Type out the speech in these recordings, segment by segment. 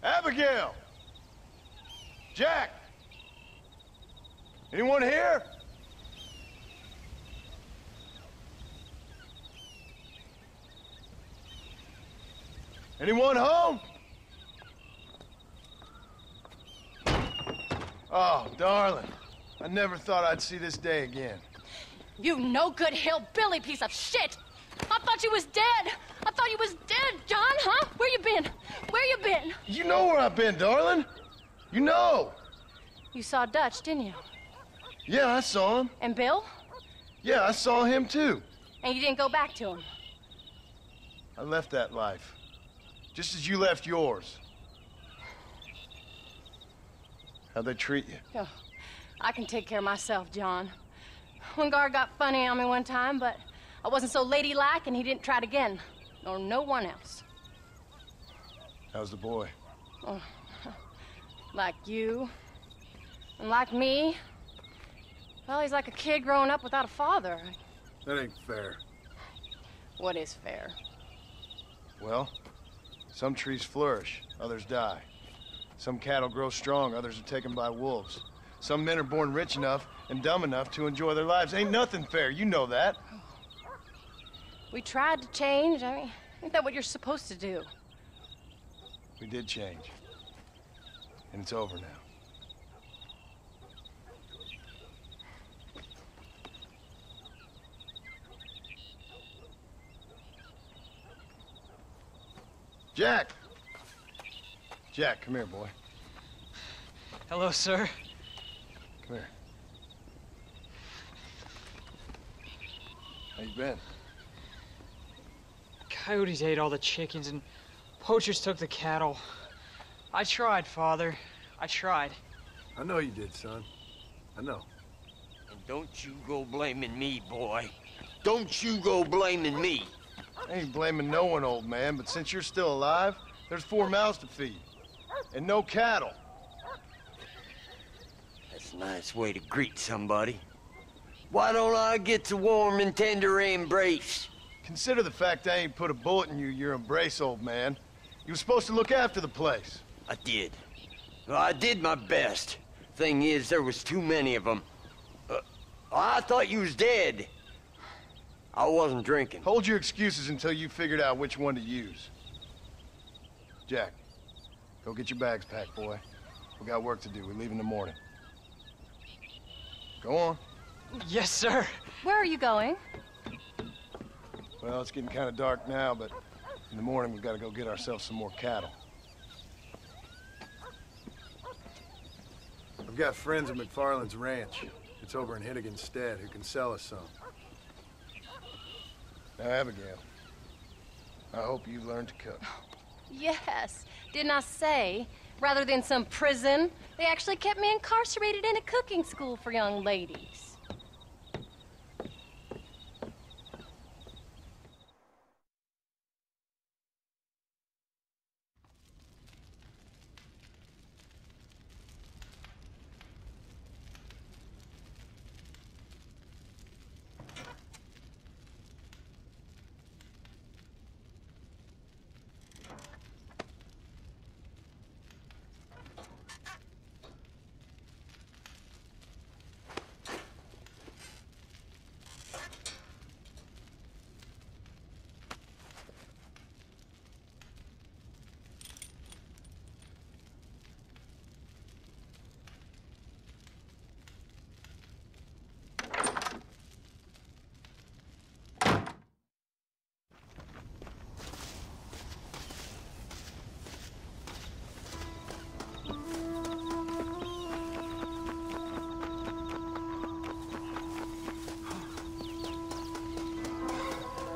Abigail! Jack! Anyone here? Anyone home? Oh, darling. I never thought I'd see this day again. You no-good hillbilly piece of shit! I thought you was dead! I thought you was dead, John, huh? Where you been? Where you been? You know where I've been, darling. You know. You saw Dutch, didn't you? Yeah, I saw him. And Bill? Yeah, I saw him too. And you didn't go back to him? I left that life. Just as you left yours. How'd they treat you? Oh, I can take care of myself, John. One guard got funny on me one time, but I wasn't so ladylike and he didn't try it again. Nor no one else. How's the boy? Oh, like you. And like me. Well, he's like a kid growing up without a father. That ain't fair. What is fair? Well, some trees flourish, others die. Some cattle grow strong, others are taken by wolves. Some men are born rich enough and dumb enough to enjoy their lives. Ain't nothing fair, you know that. We tried to change. I mean, ain't that what you're supposed to do? We did change. And it's over now. Jack! Jack, come here, boy. Hello, sir. Come here. How you been? Coyotes ate all the chickens and poachers took the cattle. I tried, Father. I tried. I know you did, son. I know. And don't you go blaming me, boy. Don't you go blaming me. I ain't blaming no one, old man, but since you're still alive, there's 4 mouths to feed. And no cattle. That's a nice way to greet somebody. Why don't I get the warm and tender embrace? Consider the fact I ain't put a bullet in your embrace, old man. You were supposed to look after the place. I did. Well, I did my best. Thing is, there was too many of them. I thought you was dead. I wasn't drinking. Hold your excuses until you figured out which one to use. Jack, go get your bags packed, boy. We got work to do. We leave in the morning. Go on. Yes, sir. Where are you going? Well, it's getting kind of dark now, but in the morning we've got to go get ourselves some more cattle. I've got friends at McFarland's ranch. It's over in Hittiganstead who can sell us some. Now, Abigail, I hope you learn to cook. Yes. Didn't I say, rather than some prison, they actually kept me incarcerated in a cooking school for young ladies.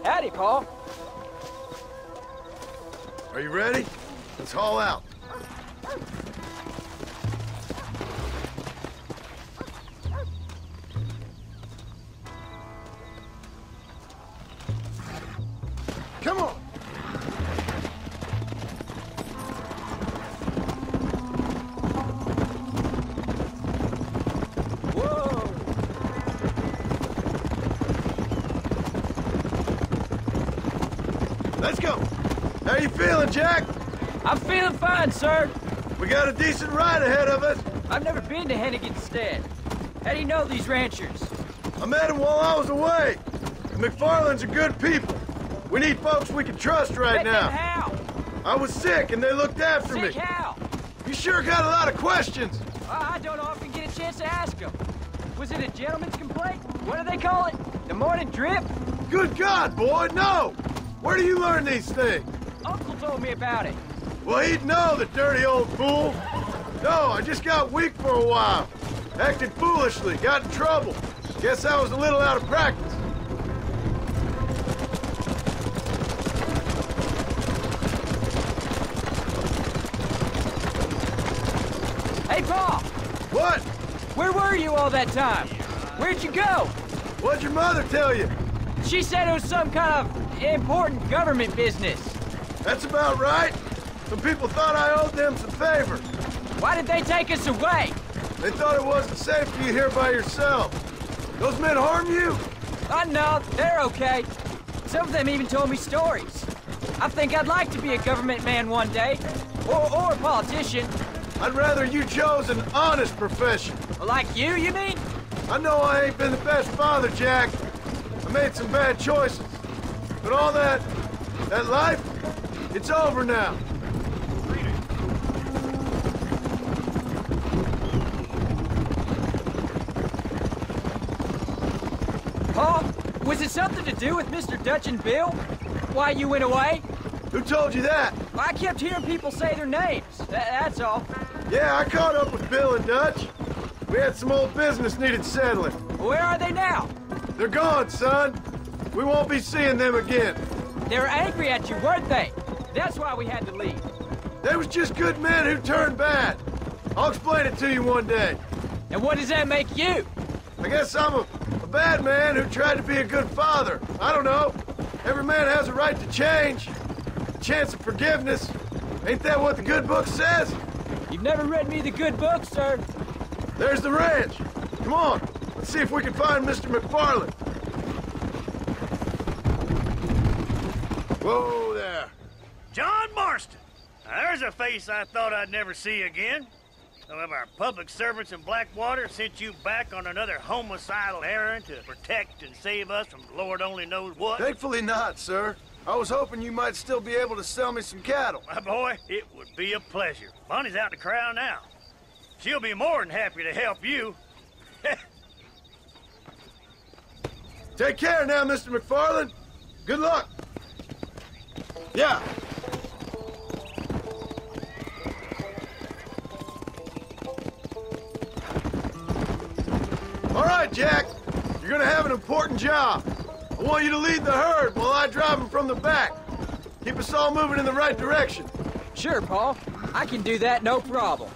Howdy, Paul. Are you ready? Let's haul out. Come on! Let's go! How you feeling, Jack? I'm feeling fine, sir. We got a decent ride ahead of us. I've never been to Hennigan's Stead. How do you know these ranchers? I met them while I was away. The McFarlands are good people. We need folks we can trust right Met them now. how? I was sick and they looked after Sick me. how? You sure got a lot of questions. I don't often get a chance to ask them. Was it a gentleman's complaint? What do they call it? The morning drip? Good God, boy, no! Where do you learn these things? Uncle told me about it. Well, he'd know, the dirty old fool. No, I just got weak for a while. Acted foolishly, got in trouble. Guess I was a little out of practice. Hey, Paul! What? Where were you all that time? Where'd you go? What'd your mother tell you? She said it was some kind of important government business. That's about right. Some people thought I owed them some favor. Why did they take us away? They thought it wasn't safe for you here by yourself. Those men harm you? No, they're okay. Some of them even told me stories. I think I'd like to be a government man one day. Or a politician. I'd rather you chose an honest profession. Like you mean? I know I ain't been the best father, Jack. I made some bad choices. But all that life, it's over now. Paul, was it something to do with Mr. Dutch and Bill? Why you went away? Who told you that? I kept hearing people say their names. That's all. Yeah, I caught up with Bill and Dutch. We had some old business needed settling. Where are they now? They're gone, son. We won't be seeing them again. They were angry at you, weren't they? That's why we had to leave. They was just good men who turned bad. I'll explain it to you one day. And what does that make you? I guess I'm a bad man who tried to be a good father. I don't know. Every man has a right to change. A chance of forgiveness. Ain't that what the good book says? You've never read me the good book, sir. There's the ranch. Come on. Let's see if we can find Mr. McFarland. Whoa there. John Marston. Now, there's a face I thought I'd never see again. Some of our public servants in Blackwater sent you back on another homicidal errand to protect and save us from Lord only knows what. Thankfully not, sir. I was hoping you might still be able to sell me some cattle. My boy, it would be a pleasure. Bonnie's out in the crowd now. She'll be more than happy to help you. Take care now, Mr. McFarland. Good luck. Yeah. All right, Jack. You're gonna have an important job. I want you to lead the herd while I drive them from the back. Keep us all moving in the right direction. Sure, Paul. I can do that, no problem.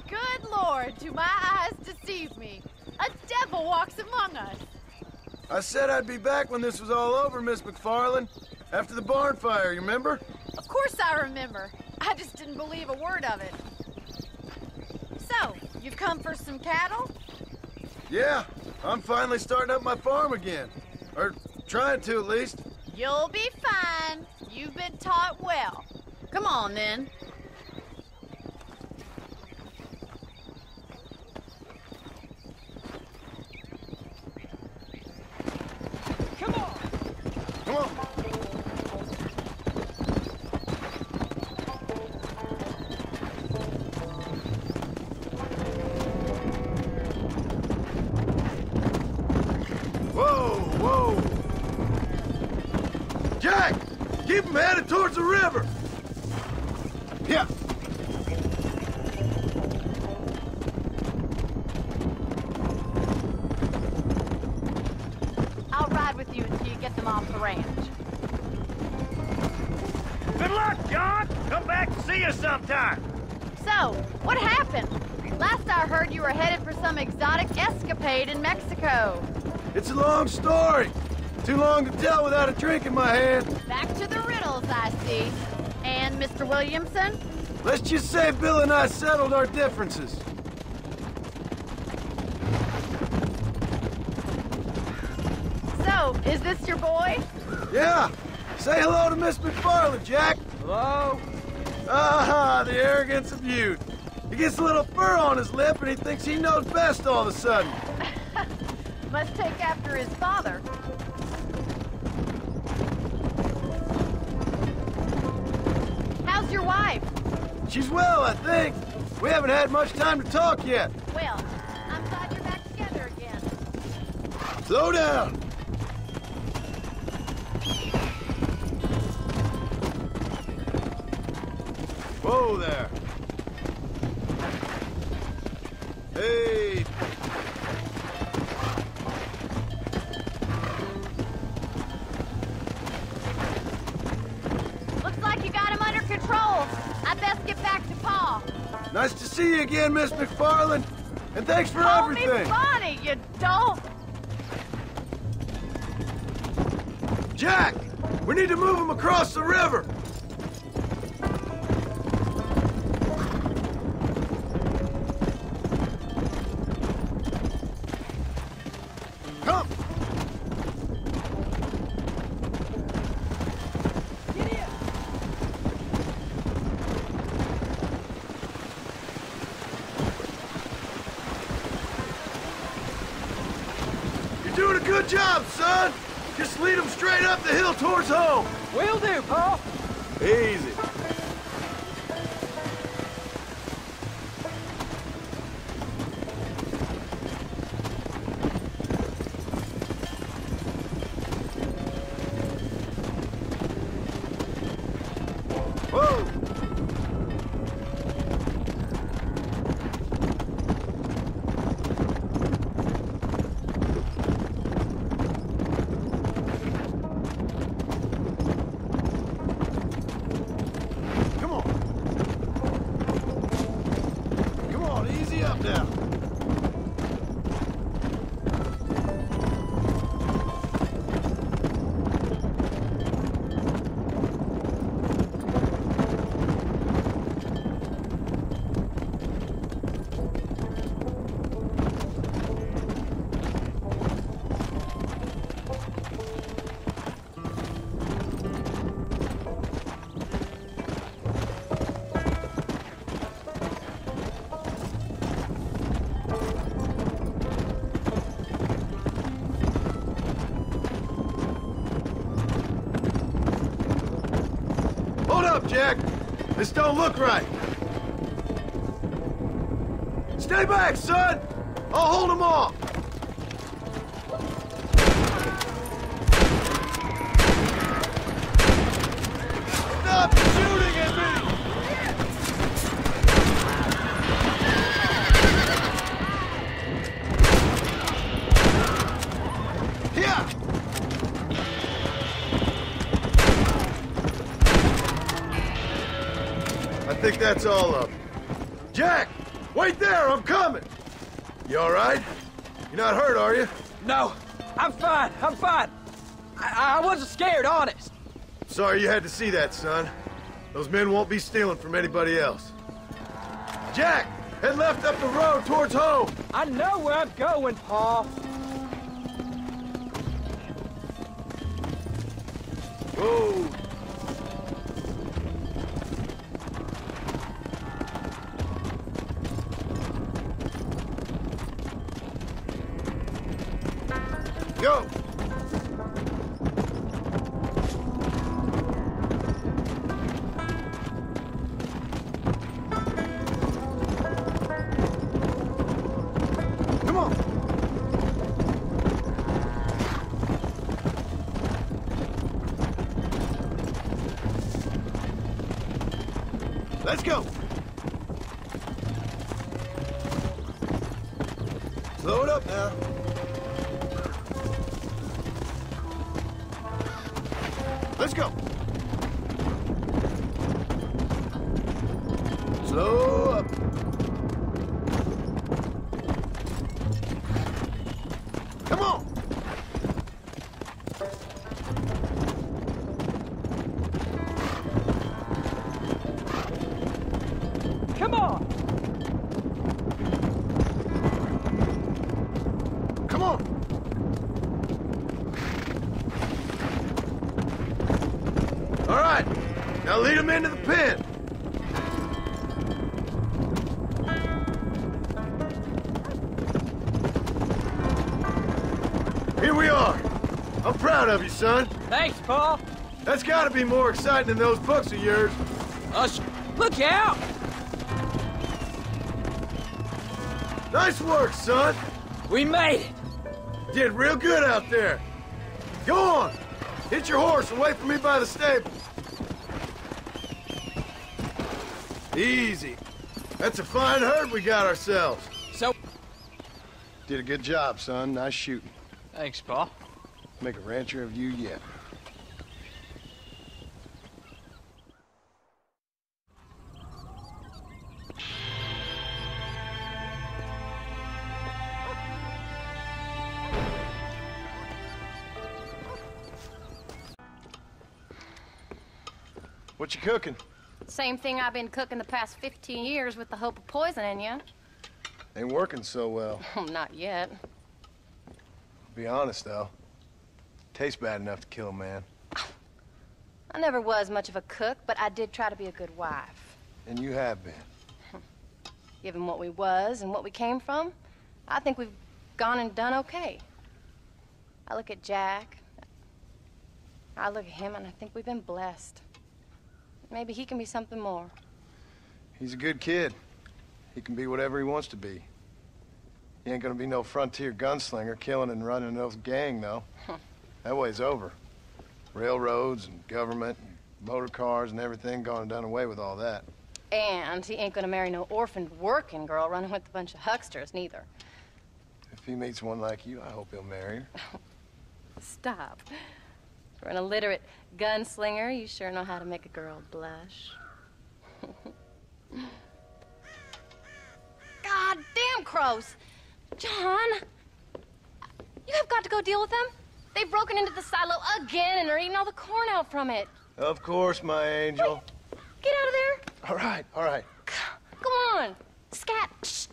Good Lord, do my eyes deceive me? A devil walks among us. I said I'd be back when this was all over, Miss McFarland. After the barn fire, you remember? Of course I remember. I just didn't believe a word of it. So, you've come for some cattle? Yeah, I'm finally starting up my farm again. Or trying to, at least. You'll be fine. You've been taught well. Come on, then. Come on! Come on. Whoa! Jack! Keep them headed towards the river! Yeah. I'll ride with you until you get them off the ranch. Good luck, John. Come back and see us sometime. So, what happened? Last I heard you were headed for some exotic escapade in Mexico. It's a long story. Too long to tell without a drink in my hand. Back to the riddles, I see. And Mr. Williamson? Let's just say Bill and I settled our differences. So, is this your boy? Yeah, Say hello to Miss McFarland, Jack. Hello? Ah, the arrogance of youth. He gets a little fur on his lip and he thinks he knows best all of a sudden. Must take after his father. How's your wife? She's well, I think. We haven't had much time to talk yet. Well, I'm glad you're back together again. Slow down. Whoa there. Hey. Looks like you got him under control. I'd best get back to Pa. Nice to see you again, Miss McFarland. And thanks for Call everything. me Bonnie, you dope. Jack, we need to move him across the river. Come. You're doing a good job, son. Just lead him straight up the hill towards home. Will do, Pa. Easy. Whoa! Come on. Come on, easy up now. Hold up, Jack. This don't look right. Stay back, son. I'll hold him off. Stop shooting at me! Here! I think that's all of them. Jack! Wait there! I'm coming! You all right? You're not hurt, are you? No, I'm fine. I'm fine. I wasn't scared, honest. Sorry you had to see that, son. Those men won't be stealing from anybody else. Jack! Head left up the road towards home! I know where I'm going, Pa. Whoa! Go! Come on! Let's go! Slow it up now. Let's go. Slow up. Come on. Come on. Come on. right. Now lead them into the pen. Here we are. I'm proud of you, son. Thanks, Paul. That's gotta be more exciting than those books of yours. Look out! Nice work, son. We made it! Did real good out there. Go on. Hit your horse and wait for me by the stable. Easy. That's a fine herd we got ourselves. So... Did a good job, son. Nice shooting. Thanks, Pa. Make a rancher of you yet. What you cooking? Same thing I've been cooking the past 15 years with the hope of poisoning you. Ain't working so well. Not yet. Be honest, though. Tastes bad enough to kill a man. I never was much of a cook, but I did try to be a good wife. And you have been. Given what we was and what we came from, I think we've gone and done okay. I look at Jack, I look at him, and I think we've been blessed. Maybe he can be something more. He's a good kid. He can be whatever he wants to be. He ain't gonna be no frontier gunslinger killing and running those gang, though. That way's over. Railroads and government and motor cars and everything gone and done away with all that. And he ain't gonna marry no orphaned working girl running with a bunch of hucksters, neither. If he meets one like you, I hope he'll marry her. Stop. For an illiterate gunslinger, you sure know how to make a girl blush. God damn crows! John! You have got to go deal with them. They've broken into the silo again and are eating all the corn out from it. Of course, my angel. Wait, get out of there. All right, all right. Come on. Scat. Shh.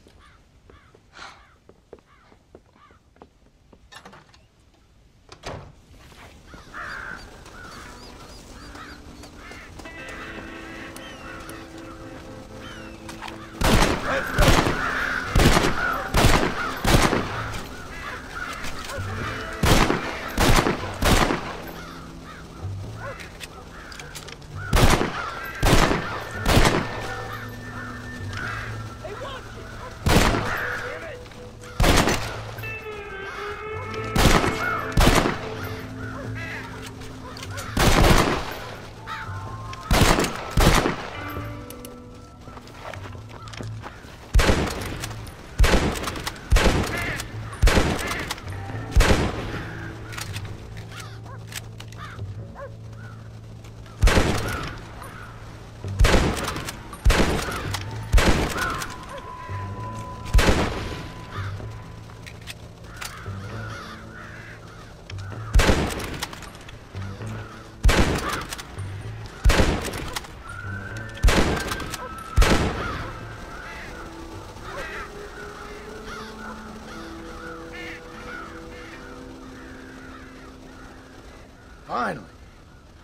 Finally.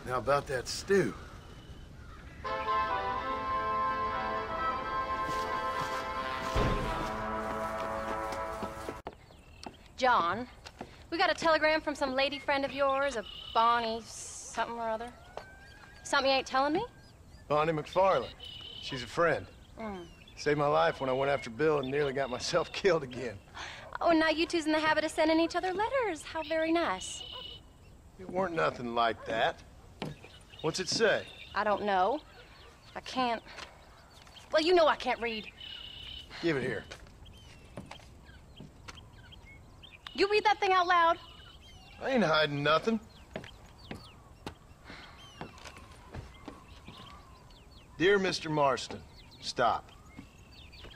Now about that stew. John, we got a telegram from some lady friend of yours, a Bonnie something or other. Something you ain't telling me? Bonnie McFarland. She's a friend. Mm. Saved my life when I went after Bill and nearly got myself killed again. Oh, and now you two's in the habit of sending each other letters. How very nice. It weren't nothing like that. What's it say? I don't know. I can't... Well, you know I can't read. Give it here. You read that thing out loud? I ain't hiding nothing. Dear Mr. Marston, stop.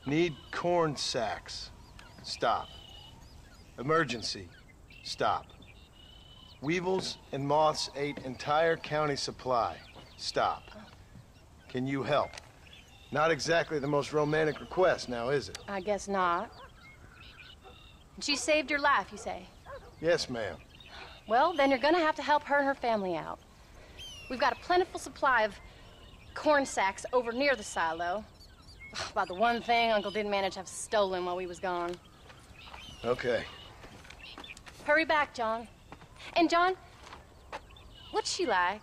Need corn sacks. Stop. Emergency. Stop. Weevils and moths ate entire county supply. Stop. Can you help? Not exactly the most romantic request, now is it? I guess not. She saved your life, you say? Yes, ma'am. Well, then you're gonna have to help her and her family out. We've got a plentiful supply of corn sacks over near the silo. About the one thing Uncle didn't manage to have stolen while we was gone. Okay. Hurry back, John. And John, what's she like?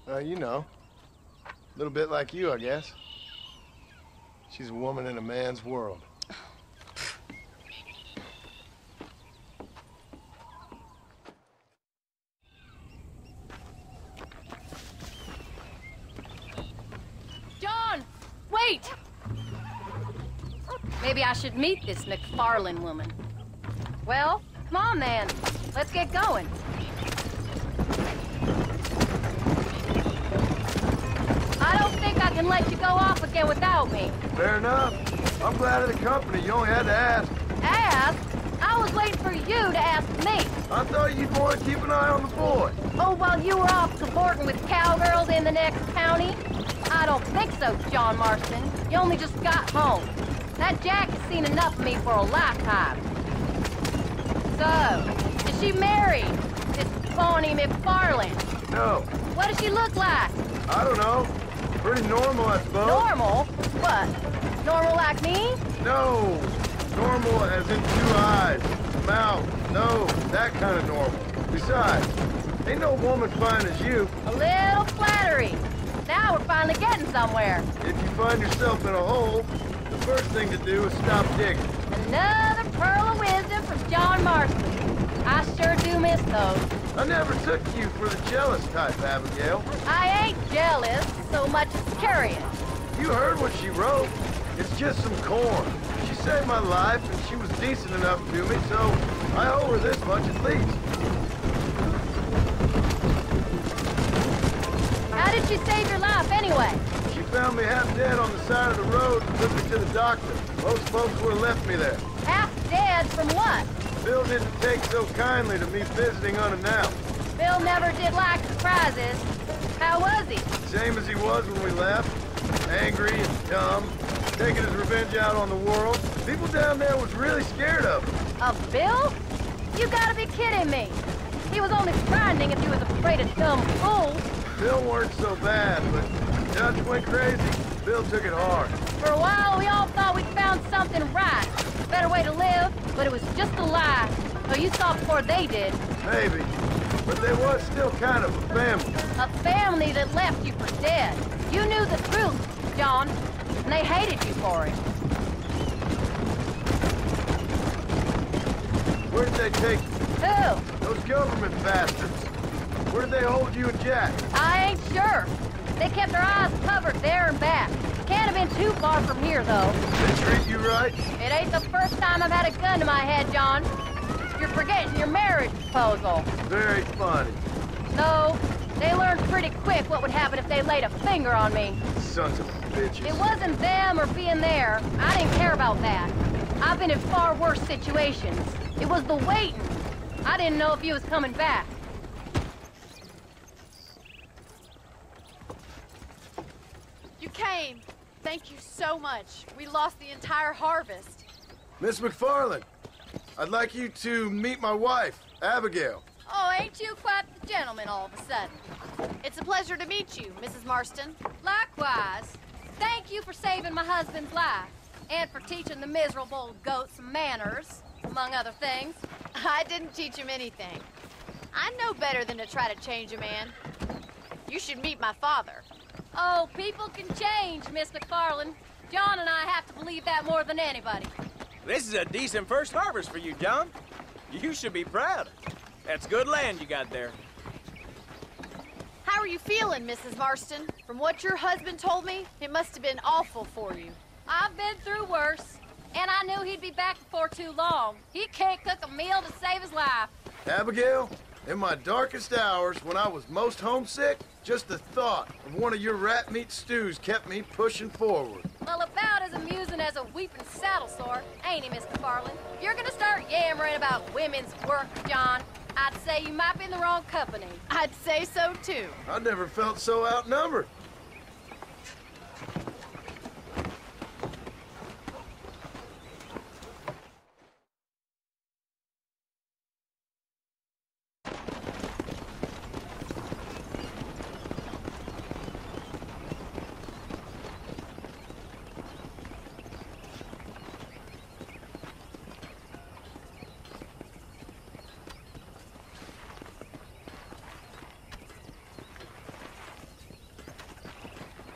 You know. A little bit like you, I guess. She's a woman in a man's world. John, wait! Maybe I should meet this McFarland woman. Well, come on then. Let's get going. I don't think I can let you go off again without me. Fair enough. I'm glad of the company. You only had to ask. Ask? I was waiting for you to ask me. I thought you'd want to keep an eye on the boy. Oh, while you were off cavorting with cowgirls in the next county? I don't think so, John Marston. You only just got home. That Jack has seen enough of me for a lifetime. So, is she married? This Bonnie McFarland? No. What does she look like? I don't know. Pretty normal, I suppose. Normal? What? Normal like me? No. Normal as in 2 eyes, mouth, nose, that kind of normal. Besides, ain't no woman fine as you. A little flattery. Now we're finally getting somewhere. If you find yourself in a hole, the first thing to do is stop digging. Another pearl of wisdom from John Marston. I sure do miss those. I never took you for the jealous type, Abigail. I ain't jealous so much as curious. You heard what she wrote. It's just some corn. She saved my life, and she was decent enough to me, so I owe her this much at least. How did she save your life anyway? She found me half dead on the side of the road and took me to the doctor. Most folks would have left me there. Half dead from what? Bill didn't take so kindly to me visiting unannounced. Bill never did like surprises. How was he? Same as he was when we left. Angry and dumb, taking his revenge out on the world. People down there was really scared of him. Of Bill? You gotta be kidding me. He was only frightening if he was afraid of dumb fools. Bill weren't so bad, but Dutch went crazy. Bill took it hard. For a while, we all thought we'd found something right. A better way to live, but it was just a lie. So you saw before they did. Maybe. But they was still kind of a family. A family that left you for dead. You knew the truth, John, and they hated you for it. Where did they take you? Who? Those government bastards. Where did they hold you and Jack? I ain't sure. They kept their eyes covered there and back. Can't have been too far from here, though. They treat you right? It ain't the first time I've had a gun to my head, John. You're forgetting your marriage proposal. Very funny. No, they learned pretty quick what would happen if they laid a finger on me. Sons of bitches. It wasn't them or being there. I didn't care about that. I've been in far worse situations. It was the waiting. I didn't know if you was coming back. You came. Thank you so much. We lost the entire harvest. Miss McFarland, I'd like you to meet my wife, Abigail. Oh, ain't you quite the gentleman all of a sudden? It's a pleasure to meet you, Mrs. Marston. Likewise. Thank you for saving my husband's life. And for teaching the miserable goat some manners, among other things. I didn't teach him anything. I know better than to try to change a man. You should meet my father. Oh, people can change, Miss McFarland. John and I have to believe that more than anybody. This is a decent first harvest for you, John. You should be proud. That's good land you got there. How are you feeling, Mrs. Marston? From what your husband told me, it must have been awful for you. I've been through worse, and I knew he'd be back before too long. He can't cook a meal to save his life. Abigail, in my darkest hours, when I was most homesick, just the thought of one of your rat meat stews kept me pushing forward. Well, about as amusing as a weeping saddle sore, ain't he, Miss McFarland? If you're gonna start yammering about women's work, John, I'd say you might be in the wrong company. I'd say so, too. I never felt so outnumbered.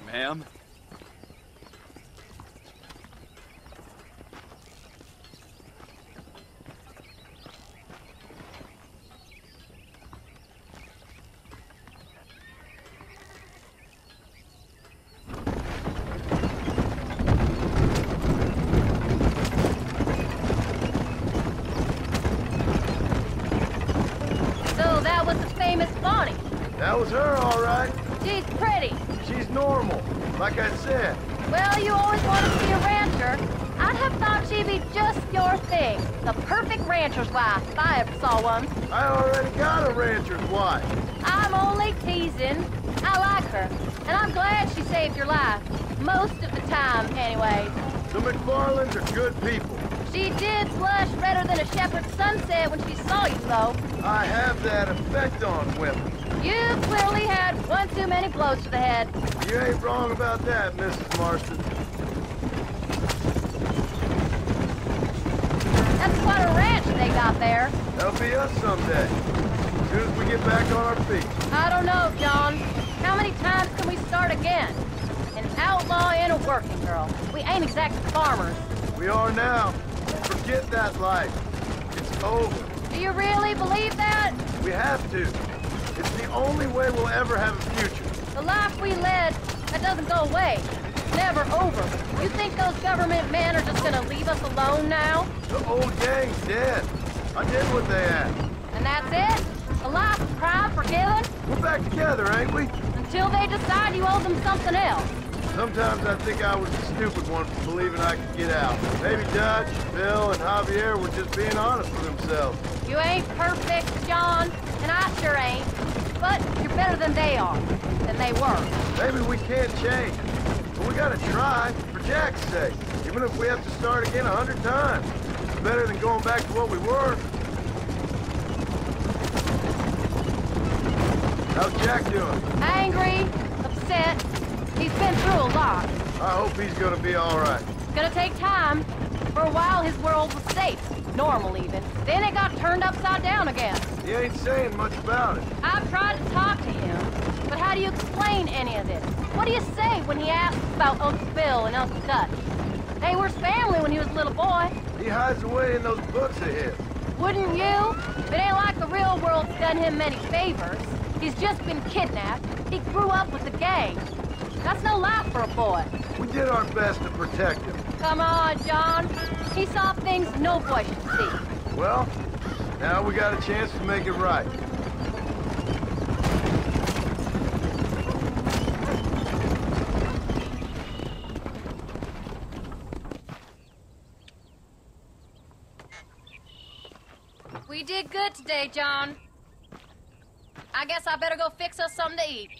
Ma'am? So that was the famous Bonnie. That was her, all right. She's pretty. She's normal, like I said. Well, you always wanted to be a rancher. I'd have thought she'd be just your thing. The perfect rancher's wife, if I ever saw one. I already got a rancher's wife. I'm only teasing. I like her, and I'm glad she saved your life. Most of the time, anyways. The McFarlands are good people. She did blush redder than a shepherd's sunset when she saw you, though. I have that effect on women. You clearly had one too many blows to the head. You ain't wrong about that, Mrs. Marston. That's quite a ranch they got there. That'll be us someday. As soon as we get back on our feet. I don't know, John. How many times can we start again? An outlaw and a working girl. We ain't exactly farmers. We are now. Forget that life. It's over. Do you really believe that? We have to. It's the only way we'll ever have a future. The life we led, that doesn't go away. It's never over. You think those government men are just gonna leave us alone now? The old gang's dead. I did what they asked. And that's it? A life of crime forgiven? We're back together, ain't we? Until they decide you owe them something else. Sometimes I think I was the stupid one for believing I could get out. Maybe Dutch, Bill, and Javier were just being honest with themselves. You ain't perfect, John, and I sure ain't. But you're better than they are, than they were. Maybe we can't change. But we gotta try, for Jack's sake. Even if we have to start again 100 times. It's better than going back to what we were. How's Jack doing? Angry, upset. He's been through a lot. I hope he's gonna be all right. It's gonna take time. For a while, his world was safe. Normal, even. Then it got turned upside down again. He ain't saying much about it. I've tried to talk to him, but how do you explain any of this? What do you say when he asks about Uncle Bill and Uncle Dutch? They were his family when he was a little boy. He hides away in those books of his. Wouldn't you? It ain't like the real world's done him many favors. He's just been kidnapped. He grew up with the gang. That's no life for a boy. We did our best to protect him. Come on, John. He saw things no boy should see. Well, now we got a chance to make it right. We did good today, John. I guess I better go fix us something to eat.